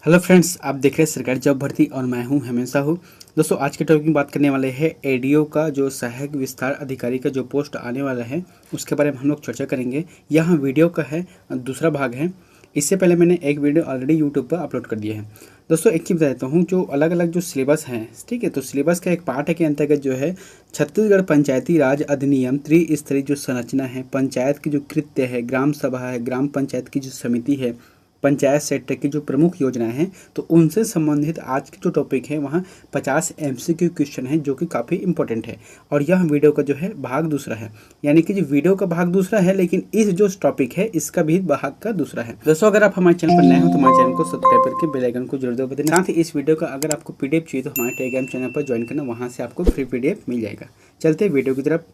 Hello friends, आप देख रहे हैं सरकारी जॉब भर्ती और मैं हूं हेमंत साहू। दोस्तों, आज के टॉपिक में बात करने वाले हैं एडीओ का जो सहायक विस्तार अधिकारी का जो पोस्ट आने वाला है उसके बारे में हम लोग चर्चा करेंगे। यहाँ वीडियो का है दूसरा भाग है। इससे पहले मैंने एक वीडियो ऑलरेडी यूट्यूब पर अपलोड कर दिया है। दोस्तों, एक चीज़ बता देता हूँ, जो अलग अलग जो सिलेबस हैं, ठीक है, तो सिलेबस का एक पार्ट है के अंतर्गत जो है छत्तीसगढ़ पंचायती राज अधिनियम त्रिस्तरीय जो संरचना है, पंचायत की जो कृत्य है, ग्राम सभा है, ग्राम पंचायत की जो समिति है, पंचायत सेक्टर की जो प्रमुख योजनाएं हैं, तो उनसे संबंधित आज की जो टॉपिक है वहाँ 50 एमसीक्यू क्वेश्चन है जो कि काफ़ी इंपॉर्टेंट है। और यह वीडियो का जो है भाग दूसरा है, यानी कि जो वीडियो का भाग दूसरा है, लेकिन इस जो टॉपिक है इसका भी भाग का दूसरा है। दोस्तों, अगर आप हमारे चैनल पर नए हो तो हमारे चैनल को सब्सक्राइब करके बेल आइकन को जरूर दबा देना। साथ ही इस वीडियो का अगर आपको पीडीएफ चाहिए तो हमारे टेलीग्राम चैनल पर ज्वाइन करना, वहाँ से आपको फ्री पीडीएफ मिल जाएगा। चलते हैं वीडियो की तरफ।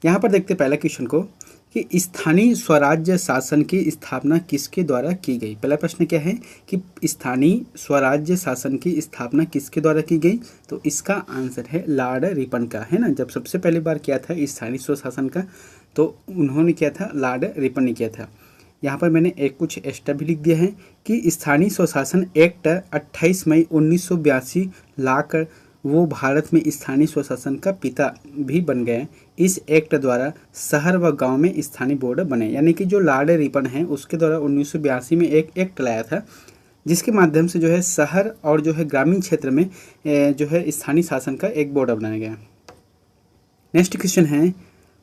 यहाँ पर देखते पहला क्वेश्चन को कि स्थानीय स्वराज्य शासन की स्थापना किसके द्वारा की गई। पहला प्रश्न क्या है कि स्थानीय स्वराज्य शासन की स्थापना किसके द्वारा की गई, तो इसका आंसर है लॉर्ड रिपन का, है ना। जब सबसे पहली बार किया था स्थानीय स्वशासन का तो उन्होंने किया था, लॉर्ड रिपन ने किया था। यहाँ पर मैंने एक कुछ एक्स्ट्रा भी लिख दिया है कि स्थानीय स्वशासन एक्ट 28 मई 1982 लाकर वो भारत में स्थानीय स्वशासन का पिता भी बन गए। इस एक्ट द्वारा शहर व गांव में स्थानीय बोर्ड बने, यानी कि जो लॉर्ड रिपन है उसके द्वारा 1982 में एक एक्ट लाया था जिसके माध्यम से जो है शहर और जो है ग्रामीण क्षेत्र में जो है स्थानीय शासन का एक बोर्ड बनाया गया। नेक्स्ट क्वेश्चन है,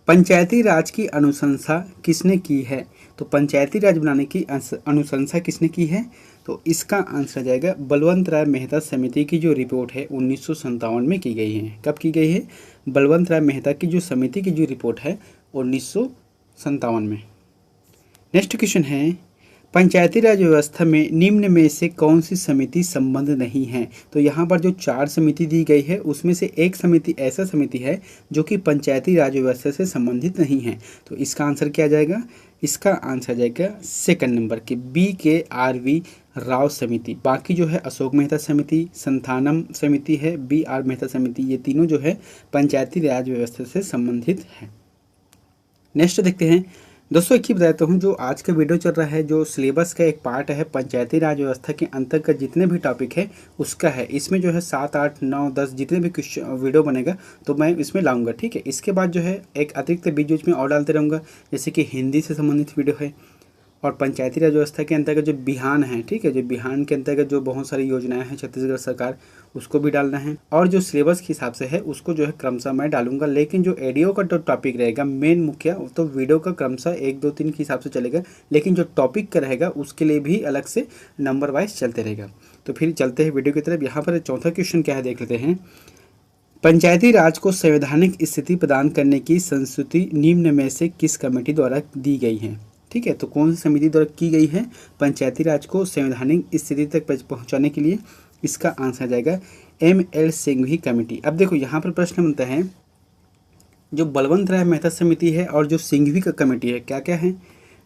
पंचायती राज की अनुशंसा किसने की है। तो पंचायती राज बनाने की अनुशंसा किसने की है, तो इसका आंसर आ जाएगा बलवंत राय मेहता समिति की जो रिपोर्ट है 1957 में की गई है। कब की गई है? बलवंत राय मेहता की जो समिति की जो रिपोर्ट है 1957 में। नेक्स्ट क्वेश्चन है, पंचायती राज व्यवस्था में निम्न में से कौन सी समिति संबद्ध नहीं है। तो यहाँ पर जो 4 समिति दी गई है उसमें से एक समिति ऐसा समिति है जो कि पंचायती राज व्यवस्था से संबंधित नहीं है। तो इसका आंसर क्या आ जाएगा? इसका आंसर आ जाएगा सेकंड नंबर की BKRV राव समिति। बाकी जो है अशोक मेहता समिति, संथानम समिति है, BR मेहता समिति, ये तीनों जो है पंचायती राज व्यवस्था से संबंधित है। नेक्स्ट देखते हैं। दोस्तों, एक ही बताता हूँ, जो आज का वीडियो चल रहा है जो सिलेबस का एक पार्ट है पंचायती राज व्यवस्था के अंतर्गत जितने भी टॉपिक है उसका है। इसमें जो है 7, 8, 9, 10 जितने भी वीडियो बनेगा तो मैं इसमें लाऊंगा, ठीक है। इसके बाद जो है एक अतिरिक्त बीच बीच में और डालते रहूँगा, जैसे कि हिंदी से संबंधित वीडियो है और पंचायती राज व्यवस्था के अंतर्गत जो बिहान है, ठीक है, जो बिहान के अंतर्गत जो बहुत सारी योजनाएं हैं छत्तीसगढ़ सरकार, उसको भी डालना है। और जो सिलेबस के हिसाब से है उसको जो है क्रमशः मैं डालूंगा, लेकिन जो एडीओ का जो टॉपिक रहेगा मेन मुख्य, तो वीडियो का क्रमशः 1, 2, 3 के हिसाब से चलेगा, लेकिन जो टॉपिक का रहेगा उसके लिए भी अलग से नंबर वाइज चलते रहेगा। तो फिर चलते हैं वीडियो की तरफ। यहाँ पर चौथा क्वेश्चन क्या है देख लेते हैं। पंचायती राज को संवैधानिक स्थिति प्रदान करने की संस्तुति निम्न में से किस कमेटी द्वारा दी गई है, ठीक है। तो कौन सी समिति द्वारा की गई है पंचायती राज को संवैधानिक स्थिति तक पहुंचाने के लिए? इसका आंसर आ जाएगा ML सिंघवी कमेटी। अब देखो, यहाँ पर प्रश्न बनता है, जो बलवंत राय मेहता समिति है और जो सिंघवी का कमेटी है क्या क्या है।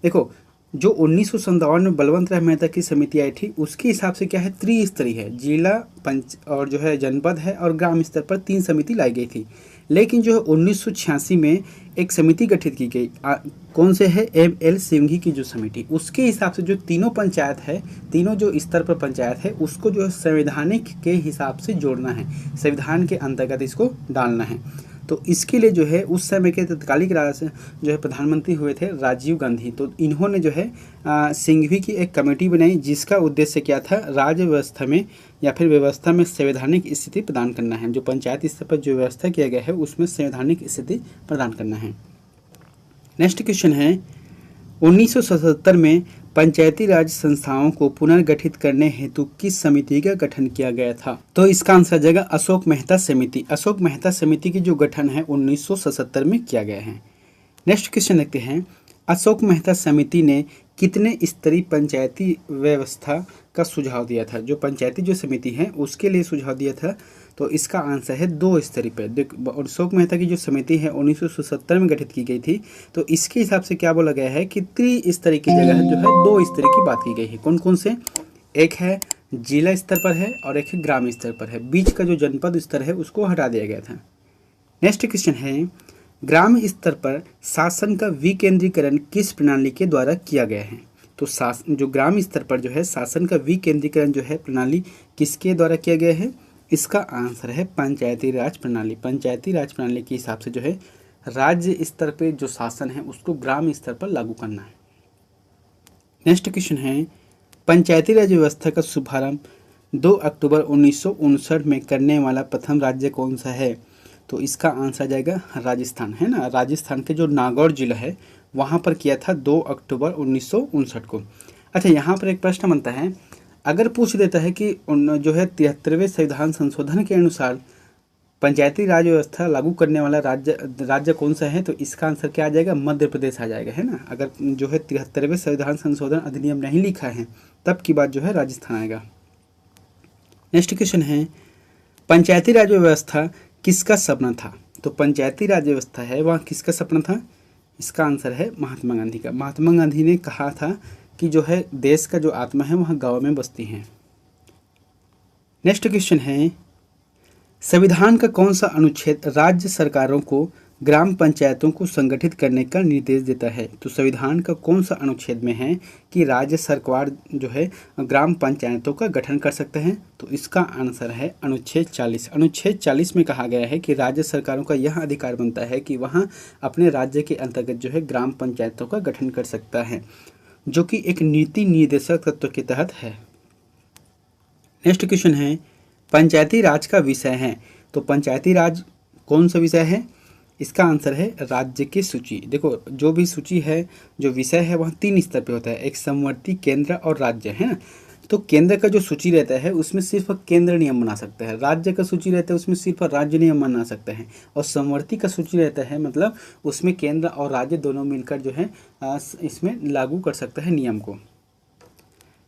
देखो, जो 1957 में बलवंत राय मेहता की समिति आई थी उसके हिसाब से क्या है, त्रिस्तरीय है, जिला, पंच और जो है जनपद है और ग्राम स्तर पर 3 समिति लाई गई थी। लेकिन जो है 1986 में एक समिति गठित की गई, कौन से है? ML सिंघवी की जो समिति, उसके हिसाब से जो तीनों पंचायत है, तीनों जो स्तर पर पंचायत है उसको जो है संवैधानिक के हिसाब से जोड़ना है, संविधान के अंतर्गत इसको डालना है। तो इसके लिए जो है उस समय के तत्कालिक जो है प्रधानमंत्री हुए थे राजीव गांधी, तो इन्होंने जो है सिंघवी की एक कमेटी बनाई जिसका उद्देश्य क्या था, राज्य व्यवस्था में या फिर व्यवस्था में संवैधानिक स्थिति प्रदान करना है। जो पंचायत स्तर पर जो व्यवस्था किया गया है उसमें संवैधानिक स्थिति प्रदान करना है। नेक्स्ट क्वेश्चन है, 1977 में पंचायती राज संस्थाओं को पुनर्गठित करने हेतु किस समिति का गठन किया गया था? तो इसका आंसर आ जाएगा अशोक मेहता समिति। अशोक मेहता समिति की जो गठन है 1977 में किया गया है। नेक्स्ट क्वेश्चन देखते हैं, अशोक मेहता समिति ने कितने स्तरीय पंचायती व्यवस्था का सुझाव दिया था? जो पंचायती जो समिति है उसके लिए सुझाव दिया था, तो इसका आंसर है 2 स्तरीय पर। अशोक मेहता की जो समिति है 1977 में गठित की गई थी, तो इसके हिसाब से क्या बोला गया है कि त्रिस्तरीय की जगह जो है 2 स्तरीय की बात की गई है। कौन कौन से? एक है जिला स्तर पर है और एक है ग्राम स्तर पर है, बीच का जो जनपद स्तर है उसको हटा दिया गया था। नेक्स्ट क्वेश्चन है, ग्राम स्तर पर शासन का विकेंद्रीकरण किस प्रणाली के द्वारा किया गया है? तो जो ग्राम स्तर पर जो है शासन का विकेंद्रीकरण जो है प्रणाली किसके द्वारा किया गया है? इसका आंसर है पंचायती राज प्रणाली। पंचायती राज प्रणाली के हिसाब से जो है राज्य स्तर पे जो शासन है उसको ग्राम स्तर पर लागू करना है। नेक्स्ट क्वेश्चन है, पंचायती राज व्यवस्था का शुभारंभ 2 अक्टूबर 1959 में करने वाला प्रथम राज्य कौन सा है? तो इसका आंसर आ जाएगा राजस्थान, है ना। राजस्थान के जो नागौर जिला है वहाँ पर किया था 2 अक्टूबर 1959 को। अच्छा, यहाँ पर एक प्रश्न बनता है, अगर पूछ देता है कि जो है 73वें संविधान संशोधन के अनुसार पंचायती राज व्यवस्था लागू करने वाला राज्य कौन सा है? तो इसका आंसर क्या आ जाएगा? मध्य प्रदेश आ जाएगा, है ना। अगर जो है 73वें संविधान संशोधन अधिनियम नहीं लिखा है तब की बात जो है राजस्थान आएगा। नेक्स्ट क्वेश्चन है, पंचायती राज व्यवस्था किसका सपना था? तो पंचायती राज व्यवस्था है वह किसका सपना था? इसका आंसर है महात्मा गांधी का। महात्मा गांधी ने कहा था कि जो है देश का जो आत्मा है वह गाँव में बसती है। नेक्स्ट क्वेश्चन है, संविधान का कौन सा अनुच्छेद राज्य सरकारों को ग्राम पंचायतों को संगठित करने का निर्देश देता है? तो संविधान का कौन सा अनुच्छेद में है कि राज्य सरकार जो है ग्राम पंचायतों का गठन कर सकते हैं? तो इसका आंसर है अनुच्छेद 40। अनुच्छेद 40 में कहा गया है कि राज्य सरकारों का यह अधिकार बनता है कि वहाँ अपने राज्य के अंतर्गत जो है ग्राम पंचायतों का गठन कर सकता है, जो कि एक नीति निर्देशक तत्व के तहत है। नेक्स्ट क्वेश्चन है, पंचायती राज का विषय है। तो पंचायती राज कौन सा विषय है? इसका आंसर है राज्य की सूची। देखो, जो भी सूची है, जो विषय है वह 3 स्तर पे होता है, एक समवर्ती, केंद्र और राज्य, है ना। तो केंद्र का जो सूची रहता है उसमें सिर्फ केंद्र नियम बना सकता है, राज्य का सूची रहता है उसमें सिर्फ राज्य नियम बना सकता है, और समवर्ती का सूची रहता है मतलब उसमें केंद्र और राज्य दोनों मिलकर जो है इसमें लागू कर सकता है नियम को।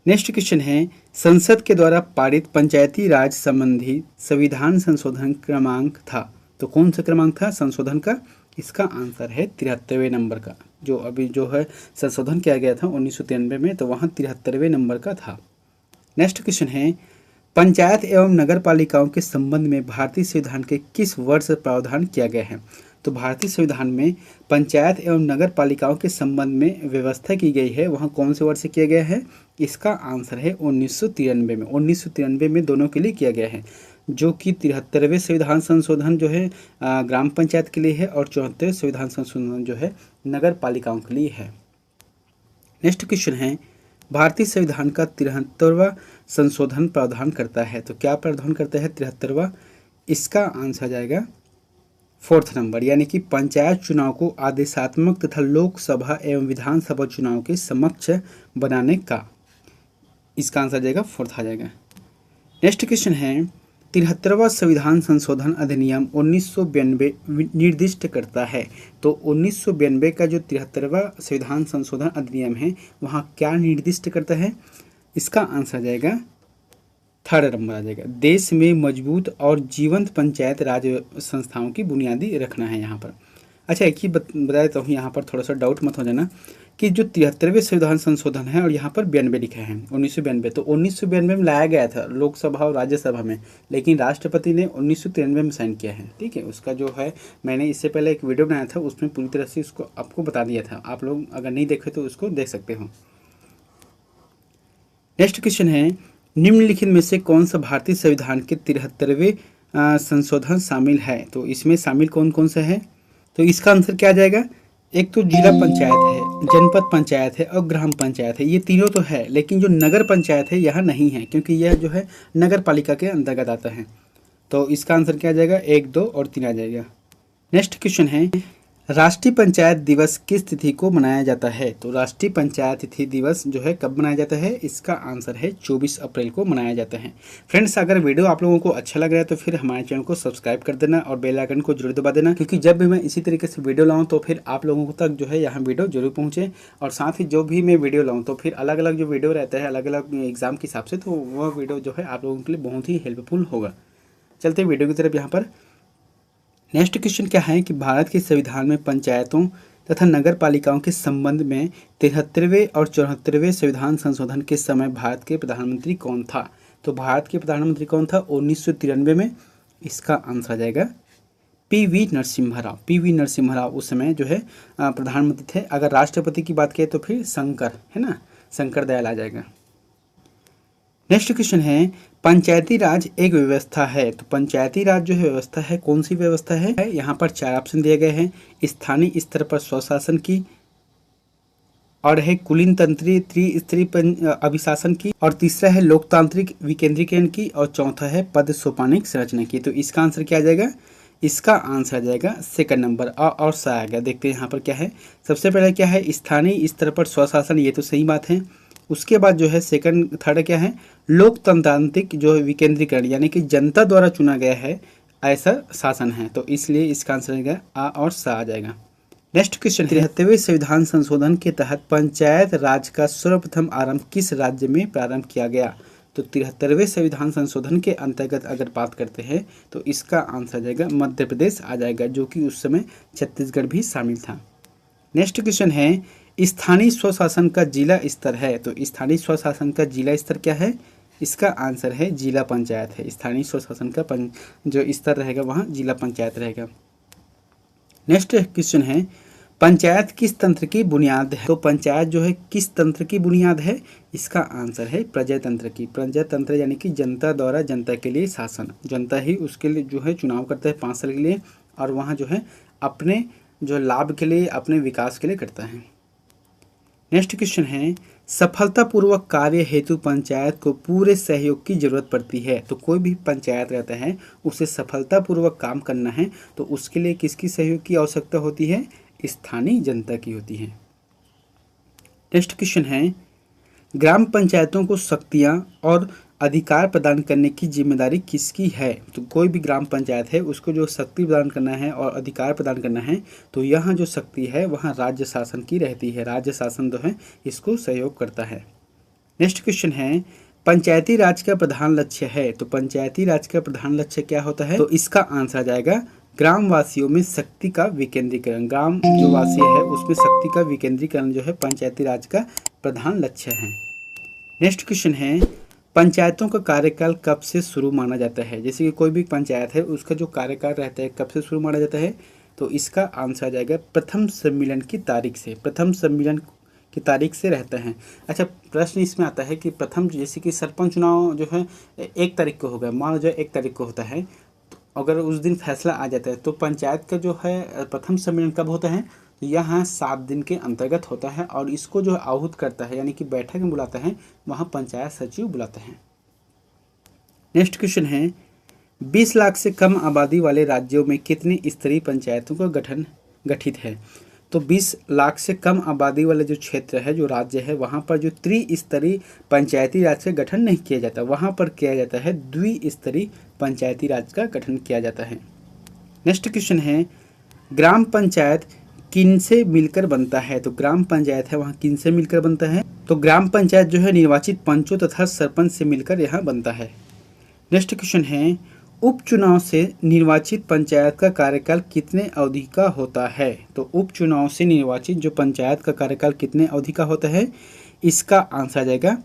नेक्स्ट क्वेश्चन है, संसद के द्वारा पारित पंचायती राज संबंधी संविधान संशोधन क्रमांक था। तो कौन सा क्रमांक था संशोधन का? इसका आंसर है 73वें नंबर का। जो अभी जो है संशोधन किया गया था 1993 में, तो वहाँ 73वें नंबर का था। नेक्स्ट क्वेश्चन है, पंचायत एवं नगर पालिकाओं के संबंध में भारतीय संविधान के किस वर्ष प्रावधान किया गया है? तो भारतीय संविधान में पंचायत एवं नगर पालिकाओं के संबंध में व्यवस्था की गई है, वहाँ कौन से वर्ष से किया गया है? इसका आंसर है 1993 में। 1993 में दोनों के लिए किया गया है, जो कि 73वें संविधान संशोधन जो है ग्राम पंचायत के लिए है और 74वें संविधान संशोधन जो है नगर पालिकाओं के लिए है। नेक्स्ट क्वेश्चन है, भारतीय संविधान का 73वां संशोधन प्रावधान करता है। तो क्या प्रावधान करता है 73वां? इसका आंसर आ जाएगा 4th नंबर, यानी कि पंचायत चुनाव को आदेशात्मक तथा लोकसभा एवं विधानसभा चुनाव के समक्ष बनाने का। इसका आंसर आ जाएगा 4th आ जाएगा। नेक्स्ट क्वेश्चन है, 73वां संविधान संशोधन अधिनियम 1992 निर्दिष्ट करता है। तो 1992 का जो 73वां संविधान संशोधन अधिनियम है वहाँ क्या निर्दिष्ट करता है? इसका आंसर आ जाएगा 3rd नंबर आ जाएगा। देश में मजबूत और जीवंत पंचायत राज संस्थाओं की बुनियादी रखना है यहाँ पर। अच्छा, एक ही बता देता हूँ, यहाँ पर थोड़ा सा डाउट मत हो जाना कि जो 73वें संविधान संशोधन है और यहाँ पर 92 लिखा है 1992, तो 1992 में लाया गया था लोकसभा और राज्यसभा में, लेकिन राष्ट्रपति ने 1993 में साइन किया है। ठीक है, उसका जो है मैंने इससे पहले एक वीडियो बनाया था, उसमें पूरी तरह से उसको आपको बता दिया था। आप लोग अगर नहीं देखे तो उसको देख सकते हो। नेक्स्ट क्वेश्चन है, निम्नलिखित में से कौन सा भारतीय संविधान के 73वें संशोधन शामिल है? तो इसमें शामिल कौन कौन सा है? तो इसका आंसर क्या आ जाएगा? एक तो जिला पंचायत है, जनपद पंचायत है और ग्राम पंचायत है, ये तीनों तो है, लेकिन जो नगर पंचायत है यह नहीं है, क्योंकि यह जो है नगर पालिका के अंतर्गत आता है। तो इसका आंसर क्या आ जाएगा? 1, 2 और 3 आ जाएगा। नेक्स्ट क्वेश्चन है, राष्ट्रीय पंचायत दिवस किस तिथि को मनाया जाता है? तो राष्ट्रीय पंचायत तिथि दिवस जो है कब मनाया जाता है? इसका आंसर है 24 अप्रैल को मनाया जाता है। फ्रेंड्स, अगर वीडियो आप लोगों को अच्छा लग रहा है तो फिर हमारे चैनल को सब्सक्राइब कर देना और बेल आइकन को जरूर दबा देना, क्योंकि जब भी मैं इसी तरीके से वीडियो लाऊँ तो फिर आप लोगों तक जो है यहाँ वीडियो जरूर पहुँचे। और साथ ही जो भी मैं वीडियो लाऊँ तो फिर अलग अलग जो वीडियो रहता है अलग अलग एग्जाम के हिसाब से, तो वह वीडियो जो है आप लोगों के लिए बहुत ही हेल्पफुल होगा। चलते वीडियो की तरफ। यहाँ पर नेक्स्ट क्वेश्चन क्या है कि भारत के संविधान में पंचायतों तथा नगर पालिकाओं के संबंध में 73वें और 74वें संविधान संशोधन के समय भारत के प्रधानमंत्री कौन था? तो भारत के प्रधानमंत्री कौन था 1993 में? इसका आंसर आ जाएगा पीवी नरसिम्हा राव। पीवी नरसिम्हा राव उस समय जो है प्रधानमंत्री थे। अगर राष्ट्रपति की बात करें तो फिर शंकर, है ना, शंकर दयाल आ जाएगा। नेक्स्ट क्वेश्चन है, पंचायती राज एक व्यवस्था है। तो पंचायती राज जो है व्यवस्था है, कौन सी व्यवस्था है? यहाँ पर 4 ऑप्शन दिए गए हैं। स्थानीय स्तर पर स्वशासन की, और है कुलीन तंत्री त्रिस्तरीय अभिशासन की, और तीसरा है लोकतांत्रिक विकेंद्रीकरण की, और चौथा है पद सोपानिक संरचना की। तो इसका आंसर क्या आ जाएगा? इसका आंसर आ जाएगा सेकंड नंबर अ और स आ गया। देखते हैं यहाँ पर क्या है। सबसे पहले क्या है, स्थानीय स्तर पर स्वशासन, ये तो सही बात है। उसके बाद जो है सेकंड थर्ड क्या है, लोकतांत्रिक जो है विकेंद्रीकरण, यानी कि जनता द्वारा चुना गया है ऐसा शासन है। तो इसलिए इसका आंसर आएगा आ और स आ जाएगा। नेक्स्ट क्वेश्चन, 73वें संविधान संशोधन के तहत पंचायत राज का सर्वप्रथम आरंभ किस राज्य में प्रारंभ किया गया? तो 73वें संविधान संशोधन के अंतर्गत अगर बात करते हैं तो इसका आंसर आ जाएगा मध्य प्रदेश आ जाएगा, जो कि उस समय छत्तीसगढ़ भी शामिल था। नेक्स्ट क्वेश्चन है, स्थानीय स्वशासन का जिला स्तर है। तो स्थानीय स्वशासन का जिला स्तर क्या है? इसका आंसर है जिला पंचायत है। स्थानीय स्वशासन का जो स्तर रहेगा वहाँ जिला पंचायत रहेगा। नेक्स्ट क्वेश्चन है, पंचायत किस तंत्र की बुनियाद है? तो पंचायत जो है किस तंत्र की बुनियाद है? इसका आंसर है प्रजातंत्र की। प्रजातंत्र यानी कि जनता द्वारा जनता के लिए शासन, जनता ही उसके लिए जो है चुनाव करता है 5 साल के लिए, और वहाँ जो है अपने जो लाभ के लिए, अपने विकास के लिए करता है। नेक्स्ट क्वेश्चन है, सफलतापूर्वक कार्य हेतु पंचायत को पूरे सहयोग की जरूरत पड़ती है। तो कोई भी पंचायत रहता है उसे सफलतापूर्वक काम करना है तो उसके लिए किसकी सहयोग की आवश्यकता होती है? स्थानीय जनता की होती है। नेक्स्ट क्वेश्चन है, ग्राम पंचायतों को शक्तियां और अधिकार प्रदान करने की जिम्मेदारी किसकी है? तो कोई भी ग्राम पंचायत है उसको जो शक्ति प्रदान करना है और अधिकार प्रदान करना है, तो यहाँ जो शक्ति है वहाँ राज्य शासन की रहती है। राज्य शासन जो है इसको सहयोग करता है। नेक्स्ट क्वेश्चन है, पंचायती राज का प्रधान लक्ष्य है। तो पंचायती राज का प्रधान लक्ष्य क्या होता है? तो इसका आंसर आ जाएगा ग्राम वासियों में शक्ति का विकेंद्रीकरण। ग्राम जो वासी है उसमें शक्ति का विकेंद्रीकरण जो है पंचायती राज का प्रधान लक्ष्य है। नेक्स्ट क्वेश्चन है, पंचायतों का कार्यकाल कब से शुरू माना जाता है? जैसे कि कोई भी पंचायत है उसका जो कार्यकाल रहता है कब से शुरू माना जाता है? तो इसका आंसर आ जाएगा प्रथम सम्मेलन की तारीख से। प्रथम सम्मेलन की तारीख से रहता है। अच्छा, प्रश्न इसमें आता है कि प्रथम, जैसे कि सरपंच चुनाव जो है 1 तारीख को होगा, मान लो जो 1 तारीख को होता है, तो अगर उस दिन फैसला आ जाता है तो पंचायत का जो है प्रथम सम्मेलन कब होता है? तो यहाँ 7 दिन के अंतर्गत होता है, और इसको जो आहूत करता है यानी कि बैठक में बुलाता है वहाँ पंचायत सचिव बुलाता है। नेक्स्ट क्वेश्चन है, 20 लाख से कम आबादी वाले राज्यों में कितनी स्तरीय पंचायतों का गठन गठित है? तो 20 लाख से कम आबादी वाले जो क्षेत्र है, जो राज्य है, वहाँ पर जो त्रिस्तरीय पंचायती राज का गठन नहीं किया जाता, वहाँ पर किया जाता है द्विस्तरीय पंचायती राज का गठन किया जाता है। नेक्स्ट क्वेश्चन है, ग्राम पंचायत किनसे मिलकर बनता है? तो ग्राम पंचायत है वहाँ किनसे मिलकर बनता है? तो ग्राम पंचायत जो है निर्वाचित पंचों तथा सरपंच से मिलकर यहाँ बनता है। नेक्स्ट क्वेश्चन है, उपचुनाव से निर्वाचित पंचायत का कार्यकाल कितने अवधि का होता है? तो उपचुनाव से निर्वाचित जो पंचायत का कार्यकाल कितने अवधि का होता है? इसका आंसर आ जाएगा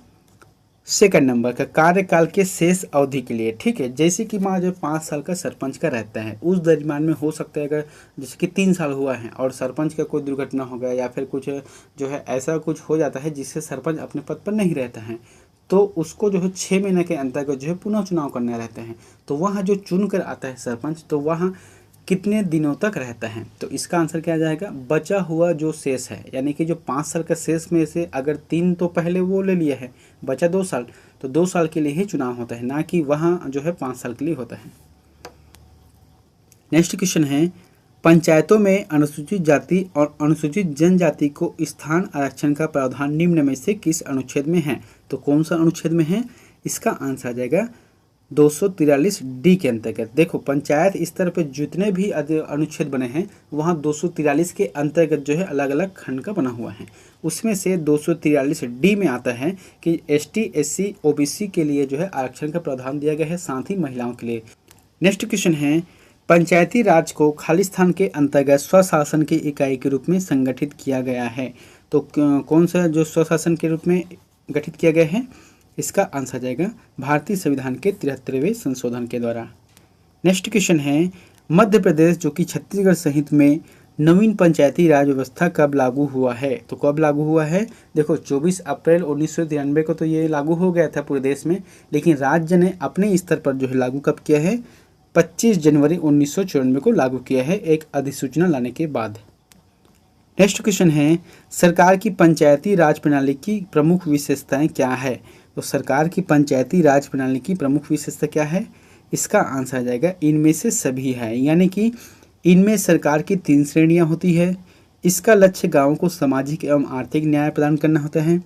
सेकंड नंबर का, कार्यकाल के शेष अवधि के लिए। ठीक है, जैसे कि मान जो 5 साल का सरपंच का रहता है, उस दरमियान में हो सकता है अगर जैसे कि 3 साल हुआ है और सरपंच का कोई दुर्घटना हो गया या फिर कुछ जो है ऐसा कुछ हो जाता है जिससे सरपंच अपने पद पर नहीं रहता है, तो उसको जो है 6 महीने के अंतर्गत जो है पुनः चुनाव करना रहता है। तो वहाँ जो चुन कर आता है सरपंच, तो वहाँ कितने दिनों तक रहता है? तो इसका आंसर क्या आ जाएगा? बचा हुआ जो शेष है, यानी कि जो 5 साल का शेष में से अगर 3 तो पहले वो ले लिया है, बचा 2 साल, तो 2 साल के लिए ही चुनाव होता है, ना कि वहाँ जो है 5 साल के लिए होता है। नेक्स्ट क्वेश्चन है, पंचायतों में अनुसूचित जाति और अनुसूचित जनजाति को स्थान आरक्षण का प्रावधान निम्न में से किस अनुच्छेद में है? तो कौन सा अनुच्छेद में है? इसका आंसर आ जाएगा 243 डी के अंतर्गत। देखो, पंचायत स्तर पर जितने भी अनुच्छेद बने हैं वहाँ 243 के अंतर्गत जो है अलग अलग खंड का बना हुआ है। उसमें से 243 डी में आता है कि ST SC OBC के लिए जो है आरक्षण का प्रावधान दिया गया है, साथ ही महिलाओं के लिए। नेक्स्ट क्वेश्चन है, पंचायती राज को खालिस्तान के अंतर्गत स्वशासन की इकाई के रूप में संगठित किया गया है। तो कौन सा जो स्वशासन के रूप में गठित किया गया है? इसका आंसर जाएगा भारतीय संविधान के 73वें संशोधन के द्वारा। नेक्स्ट क्वेश्चन है, मध्य प्रदेश जो कि छत्तीसगढ़ सहित में नवीन पंचायती राज व्यवस्था कब लागू हुआ है? तो कब लागू हुआ है? देखो 24 अप्रैल 1993 को तो ये लागू हो गया था पूरे देश में, लेकिन राज्य ने अपने स्तर पर जो है लागू कब किया है? 25 जनवरी 1994 को लागू किया है, एक अधिसूचना लाने के बाद। नेक्स्ट क्वेश्चन है, सरकार की पंचायती राज प्रणाली की प्रमुख विशेषताएं क्या है? तो सरकार की पंचायती राज प्रणाली की प्रमुख विशेषता क्या है? इसका आंसर आ जाएगा इनमें से सभी है, यानी कि इनमें सरकार की 3 श्रेणियां होती है। इसका लक्ष्य गांवों को सामाजिक एवं आर्थिक न्याय प्रदान करना होता है।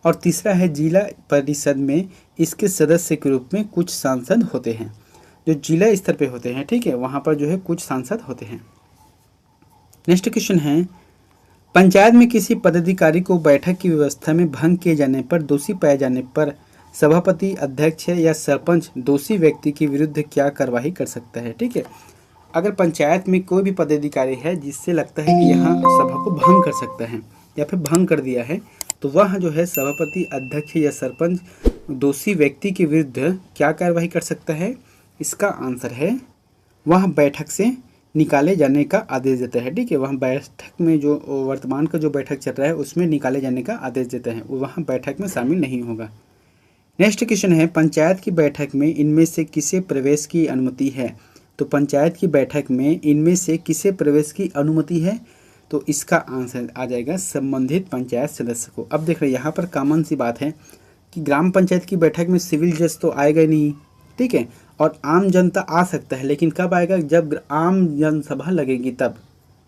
और तीसरा है, जिला परिषद में इसके सदस्य के रूप में कुछ सांसद होते हैं, जो जिला स्तर पे होते हैं, ठीक है, वहाँ पर जो है कुछ सांसद होते हैं। नेक्स्ट क्वेश्चन है, पंचायत में किसी पदाधिकारी को बैठक की व्यवस्था में भंग किए जाने पर दोषी पाए जाने पर सभापति, अध्यक्ष या सरपंच दोषी व्यक्ति के विरुद्ध क्या कार्रवाई कर सकता है? ठीक है, अगर पंचायत में कोई भी पदाधिकारी है जिससे लगता है कि यहाँ सभा को भंग कर सकता है या फिर भंग कर दिया है, तो वह जो है सभापति, अध्यक्ष या सरपंच दोषी व्यक्ति के विरुद्ध क्या कार्रवाई कर सकता है? इसका आंसर है वह बैठक से निकाले जाने का आदेश देता है। ठीक है, वह बैठक में जो वर्तमान का जो बैठक चल रहा है उसमें निकाले जाने का आदेश देता है, वो वहाँ बैठक में शामिल नहीं होगा। नेक्स्ट क्वेश्चन है, पंचायत की बैठक में इनमें से किसे प्रवेश की अनुमति है? तो पंचायत की बैठक में इनमें से किसे प्रवेश की अनुमति है? तो इसका आंसर आ जाएगा संबंधित पंचायत सदस्य को। अब देख रहे हैं यहाँ पर कॉमन सी बात है कि ग्राम पंचायत की बैठक में सिविल जज तो आएगा ही नहीं, ठीक है, और आम जनता आ सकता है, लेकिन कब आएगा? जब आम जनसभा लगेगी तब,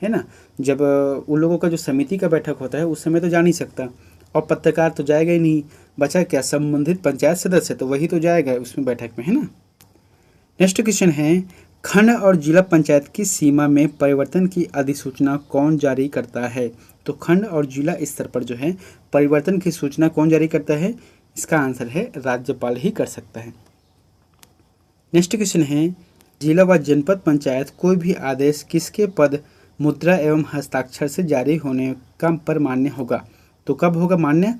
है ना, जब उन लोगों का जो समिति का बैठक होता है उस समय तो जा नहीं सकता, और पत्रकार तो जाएगा ही नहीं, बचा क्या? संबंधित पंचायत सदस्य, तो वही तो जाएगा उसमें बैठक में, है ना। नेक्स्ट क्वेश्चन है, खंड और जिला पंचायत की सीमा में परिवर्तन की अधिसूचना कौन जारी करता है? तो खंड और जिला स्तर पर जो है परिवर्तन की सूचना कौन जारी करता है? इसका आंसर है राज्यपाल ही कर सकता है। नेक्स्ट क्वेश्चन है, जिला व जनपद पंचायत कोई भी आदेश किसके पद, मुद्रा एवं हस्ताक्षर से जारी होने का पर मान्य होगा? तो कब होगा मान्य?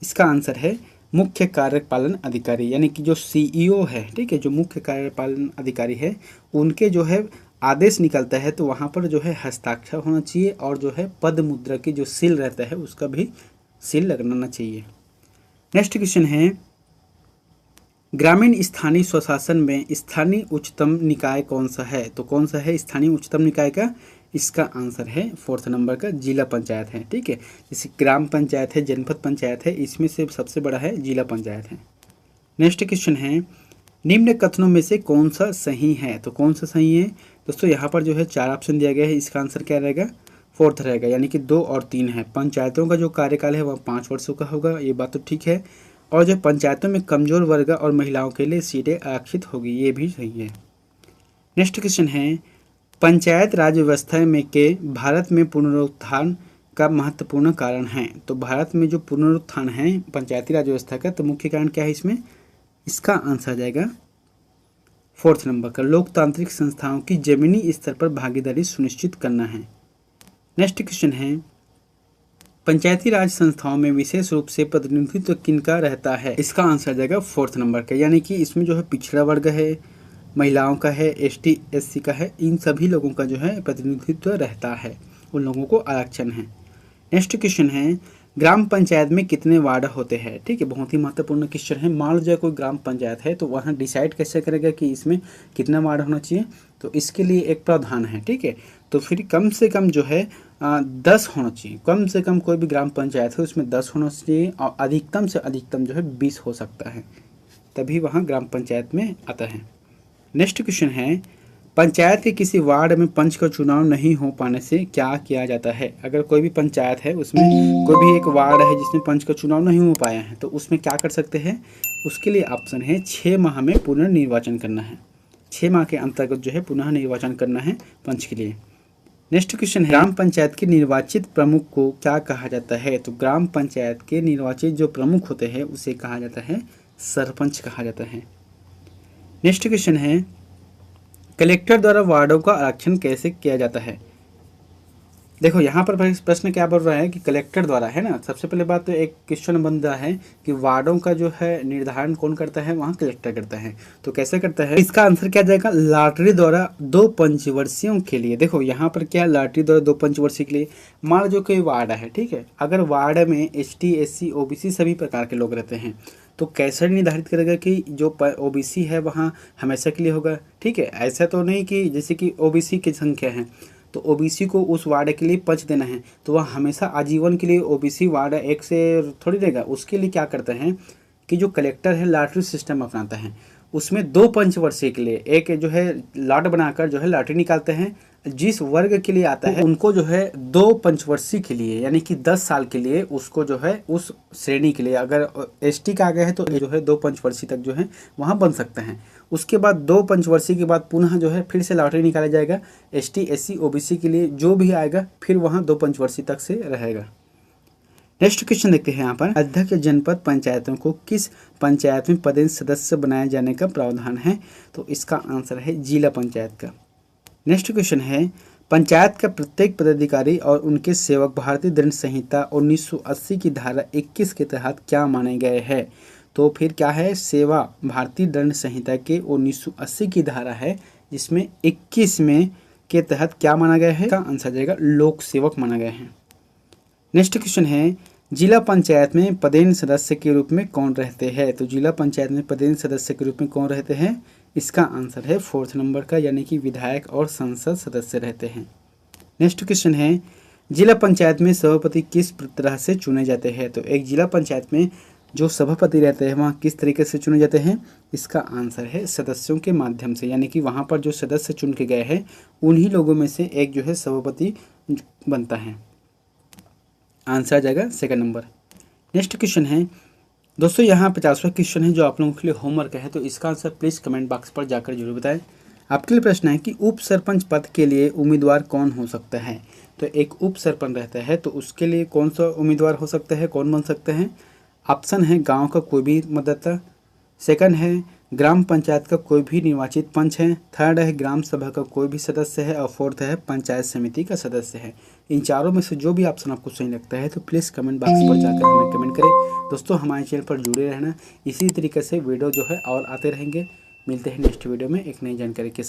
इसका आंसर है मुख्य कार्यपालन अधिकारी, यानी कि जो सीईओ है, ठीक है, जो मुख्य कार्यपालन अधिकारी है, उनके जो है आदेश निकलता है तो वहाँ पर जो है हस्ताक्षर होना चाहिए, और जो है पद मुद्रा की जो सील रहता है उसका भी सील लगना चाहिए। नेक्स्ट क्वेश्चन है, ग्रामीण स्थानीय स्वशासन में स्थानीय उच्चतम निकाय कौन सा है? तो कौन सा है स्थानीय उच्चतम निकाय का? इसका आंसर है 4th नंबर का जिला पंचायत है। ठीक है, जैसे ग्राम पंचायत है, जनपद पंचायत है, इसमें से सबसे बड़ा है जिला पंचायत है। नेक्स्ट क्वेश्चन है, निम्न कथनों में से कौन सा सही है? तो कौन सा सही है दोस्तों? यहाँ पर जो है 4 ऑप्शन दिया गया है, इसका आंसर क्या रहेगा? 4th रहेगा, यानी कि 2 और 3 है। पंचायतों का जो कार्यकाल है वह 5 वर्षों का होगा, ये बात तो ठीक है, और जो पंचायतों में कमजोर वर्ग और महिलाओं के लिए सीटें आरक्षित होगी, ये भी सही है। नेक्स्ट क्वेश्चन है, पंचायत राज व्यवस्था में के भारत में पुनरुत्थान का महत्वपूर्ण कारण है? तो भारत में जो पुनरुत्थान है पंचायती राज व्यवस्था का, तो मुख्य कारण क्या है इसमें? इसका आंसर आ जाएगा 4th नंबर का, लोकतांत्रिक संस्थाओं की जमीनी स्तर पर भागीदारी सुनिश्चित करना है। नेक्स्ट क्वेश्चन है, पंचायती राज संस्थाओं में विशेष रूप से प्रतिनिधित्व किनका रहता है? इसका आंसर आ जाएगा 4th नंबर का, यानी कि इसमें जो है पिछड़ा वर्ग है, महिलाओं का है, ST SC का है, इन सभी लोगों का जो है प्रतिनिधित्व रहता है, उन लोगों को आरक्षण है। नेक्स्ट क्वेश्चन है, ग्राम पंचायत में कितने वार्ड होते हैं? ठीक है, बहुत ही महत्वपूर्ण क्वेश्चन है। मान लीजिए कोई ग्राम पंचायत है तो वहाँ डिसाइड कैसे करेगा कि इसमें कितना वार्ड होना चाहिए? तो इसके लिए एक प्रावधान है, ठीक है, तो फिर कम से कम जो है 10 होना चाहिए, कम से कम कोई भी ग्राम पंचायत है उसमें 10 होना चाहिए, और अधिकतम से अधिकतम जो है 20 हो सकता है, तभी वहाँ ग्राम पंचायत में आता है। नेक्स्ट क्वेश्चन है, पंचायत के किसी वार्ड में पंच का चुनाव नहीं हो पाने से क्या किया जाता है? अगर कोई भी पंचायत है उसमें कोई भी एक वार्ड है जिसमें पंच का चुनाव नहीं हो पाया है, तो उसमें क्या कर सकते हैं? उसके लिए ऑप्शन है 6 माह में पुनर्निर्वाचन करना है, 6 माह के अंतर्गत जो है पुनः निर्वाचन करना है पंच के लिए। नेक्स्ट क्वेश्चन है, ग्राम पंचायत के निर्वाचित प्रमुख को क्या कहा जाता है? तो ग्राम पंचायत के निर्वाचित जो प्रमुख होते हैं उसे कहा जाता है सरपंच कहा जाता है। नेक्स्ट क्वेश्चन है, कलेक्टर द्वारा वार्डों का आरक्षण कैसे किया जाता है? देखो यहाँ पर प्रश्न क्या बोल रहा है कि कलेक्टर द्वारा, है ना। सबसे पहले बात तो एक क्वेश्चन बन रहा है कि वार्डों का जो है निर्धारण कौन करता है, वहाँ कलेक्टर करता है। तो कैसे करता है, इसका आंसर क्या जाएगा, लॉटरी द्वारा 2 पंचवर्षीयों के लिए। देखो यहाँ पर क्या, लॉटरी द्वारा 2 पंचवर्षीय के लिए। मान लो कोई वार्ड है, ठीक है, अगर वार्ड में ST SC OBC सभी प्रकार के लोग रहते हैं, तो कैसे निर्धारित करेगा कि जो OBC है वहाँ हमेशा के लिए होगा, ठीक है। ऐसा तो नहीं कि जैसे कि OBC की संख्या है तो OBC को उस वार्ड के लिए पंच देना है तो वह हमेशा आजीवन के लिए OBC वार्ड एक से थोड़ी देगा। उसके लिए क्या करते हैं कि जो कलेक्टर है लॉटरी सिस्टम अपनाता है, उसमें 2 पंचवर्षीय के लिए एक जो है लॉट बनाकर जो है लॉटरी निकालते हैं। जिस वर्ग के लिए आता है उनको जो है 2 पंचवर्षीय के लिए यानी कि 10 साल के लिए उसको जो है उस श्रेणी के लिए, अगर ST का आ गया है तो जो है 2 पंचवर्षीय तक जो है वहाँ बन सकते हैं। उसके बाद 2 पंचवर्षीय के बाद पुनः जो है फिर से लॉटरी निकाला जाएगा ST SC OBC के लिए, जो भी आएगा फिर वहाँ 2 पंचवर्षीय तक से रहेगा। नेक्स्ट क्वेश्चन देखते हैं यहाँ पर, अध्यक्ष जनपद पंचायतों को किस पंचायत में पदेन सदस्य बनाए जाने का प्रावधान है। तो इसका आंसर है जिला पंचायत का। नेक्स्ट क्वेश्चन है, पंचायत का प्रत्येक पदाधिकारी और उनके सेवक भारतीय दंड संहिता 1980 की धारा 21 के तहत क्या माने गए हैं। तो फिर क्या है, सेवा भारतीय दंड संहिता के 1980 की धारा है जिसमें 21 में के तहत क्या माना गया है, का आंसर जाएगा लोक सेवक माना गया है। नेक्स्ट क्वेश्चन है, जिला पंचायत में पदेन सदस्य के रूप में कौन रहते हैं। तो जिला पंचायत में पदेन सदस्य के रूप में कौन रहते हैं, इसका आंसर है 4th नंबर का, यानी कि विधायक और संसद सदस्य रहते हैं। नेक्स्ट क्वेश्चन है, जिला पंचायत में सभापति किस तरह से चुने जाते हैं। तो एक जिला पंचायत में जो सभापति रहते हैं वहाँ किस तरीके से चुने जाते हैं, इसका आंसर है सदस्यों के माध्यम से, यानी कि वहाँ पर जो सदस्य चुन के गए हैं उन्हीं लोगों में से एक जो है सभापति बनता है। आंसर आ जाएगा 2nd नंबर। नेक्स्ट क्वेश्चन है दोस्तों, यहाँ 50वां क्वेश्चन है जो आप लोगों के लिए होमवर्क है, तो इसका आंसर प्लीज़ कमेंट बॉक्स पर जाकर जरूर बताएं। आपके लिए प्रश्न है कि उप सरपंच पद के लिए उम्मीदवार कौन हो सकता है। तो एक उप सरपंच रहता है तो उसके लिए कौन सा उम्मीदवार हो सकता है, कौन बन सकते हैं। ऑप्शन है गाँव का कोई भी मतदाता, 2nd है ग्राम पंचायत का कोई भी निर्वाचित पंच है, 3rd है ग्राम सभा का कोई भी सदस्य है और 4th है पंचायत समिति का सदस्य है। इन चारों में से जो भी ऑप्शन आपको सही लगता है तो प्लीज़ कमेंट बॉक्स पर जाकर हमें कमेंट करें। दोस्तों हमारे चैनल पर जुड़े रहना, इसी तरीके से वीडियो जो है और आते रहेंगे। मिलते हैं नेक्स्ट वीडियो में एक नई जानकारी के